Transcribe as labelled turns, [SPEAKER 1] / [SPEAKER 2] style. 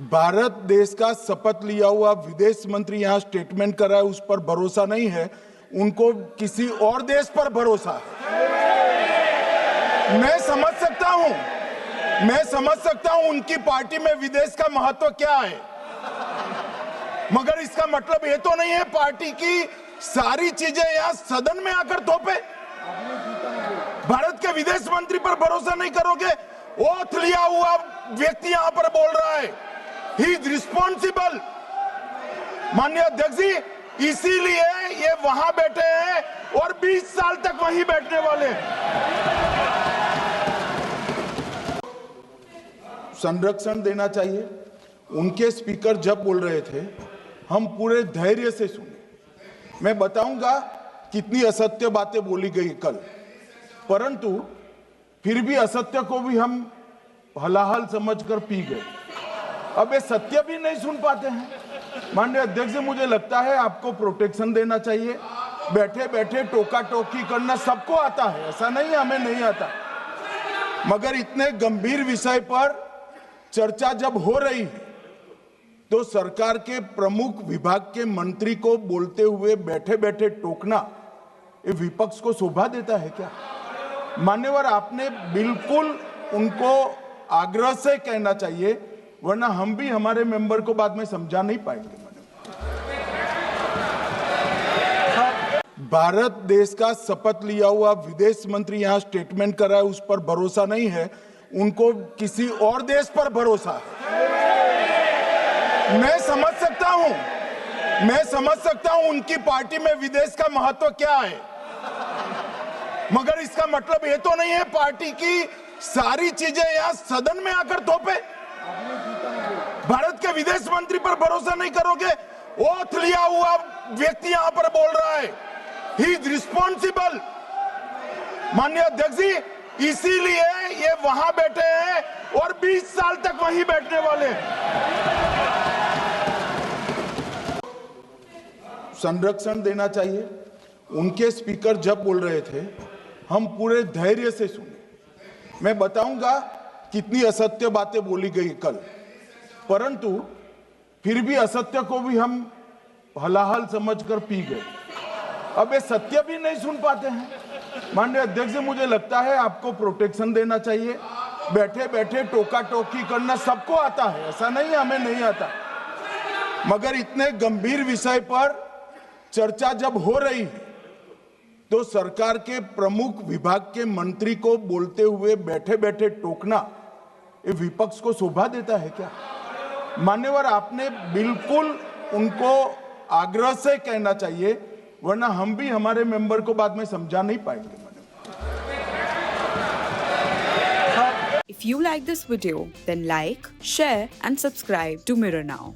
[SPEAKER 1] भारत देश का शपथ लिया हुआ विदेश मंत्री यहाँ स्टेटमेंट कर रहा है, उस पर भरोसा नहीं है, उनको किसी और देश पर भरोसा है। मैं समझ सकता हूं उनकी पार्टी में विदेश का महत्व क्या है, मगर इसका मतलब ये तो नहीं है पार्टी की सारी चीजें यहाँ सदन में आकर थोपे। भारत के विदेश मंत्री पर भरोसा नहीं करोगे? ओथ लिया हुआ व्यक्ति यहाँ पर बोल रहा है, ही इज रिस्पॉन्सिबल। माननीय अध्यक्ष जी, इसीलिए ये वहां बैठे हैं और 20 साल तक वहीं बैठने वाले हैं। संरक्षण देना चाहिए। उनके स्पीकर जब बोल रहे थे, हम पूरे धैर्य से सुने। मैं बताऊंगा कितनी असत्य बातें बोली गई कल, परंतु फिर भी असत्य को भी हम हलाहल समझकर पी गए। अब ये सत्य भी नहीं सुन पाते हैं। माननीय अध्यक्ष जी, मुझे लगता है आपको प्रोटेक्शन देना चाहिए। बैठे बैठे टोका टोकी करना सबको आता है, ऐसा नहीं हमें नहीं आता, मगर इतने गंभीर विषय पर चर्चा जब हो रही है तो सरकार के प्रमुख विभाग के मंत्री को बोलते हुए बैठे बैठे टोकना ये विपक्ष को शोभा देता है क्या? मान्यवर, आपने बिल्कुल उनको आग्रह से कहना चाहिए, वरना हम भी हमारे मेंबर को बाद में समझा नहीं पाएंगे। भारत देश का शपथ लिया हुआ विदेश मंत्री यहाँ स्टेटमेंट कर रहा है, उस पर भरोसा नहीं है, उनको किसी और देश पर भरोसा है। मैं समझ सकता हूं उनकी पार्टी में विदेश का महत्व क्या है, मगर इसका मतलब ये तो नहीं है पार्टी की सारी चीजें यहाँ सदन में आकर थोपे। भारत के विदेश मंत्री पर भरोसा नहीं करोगे? ओथ लिया हुआ व्यक्ति यहाँ पर बोल रहा है, ही इज रिस्पॉन्सिबल। माननीय अध्यक्ष जी, इसीलिए ये वहां बैठे हैं और 20 साल तक वहीं बैठने वाले हैं। संरक्षण देना चाहिए। उनके स्पीकर जब बोल रहे थे, हम पूरे धैर्य से सुने। मैं बताऊंगा कितनी असत्य बातें बोली गई कल, परंतु फिर भी असत्य को भी हम हलाहल समझकर पी गए। अब ये सत्य भी नहीं सुन पाते हैं। माननीय अध्यक्ष जी, मुझे लगता है आपको प्रोटेक्शन देना चाहिए। बैठे बैठे टोका टोकी करना सबको आता है, ऐसा नहीं हमें नहीं आता, मगर इतने गंभीर विषय पर चर्चा जब हो रही है तो सरकार के प्रमुख विभाग के मंत्री को बोलते हुए बैठे बैठे टोकना ये विपक्ष को शोभा देता है क्या? मान्यवर, आपने बिल्कुल उनको आग्रह से कहना चाहिए, वरना हम भी हमारे मेंबर को बाद में समझा नहीं पाएंगे।
[SPEAKER 2] If you like this video, then like, share and subscribe to Mirror Now.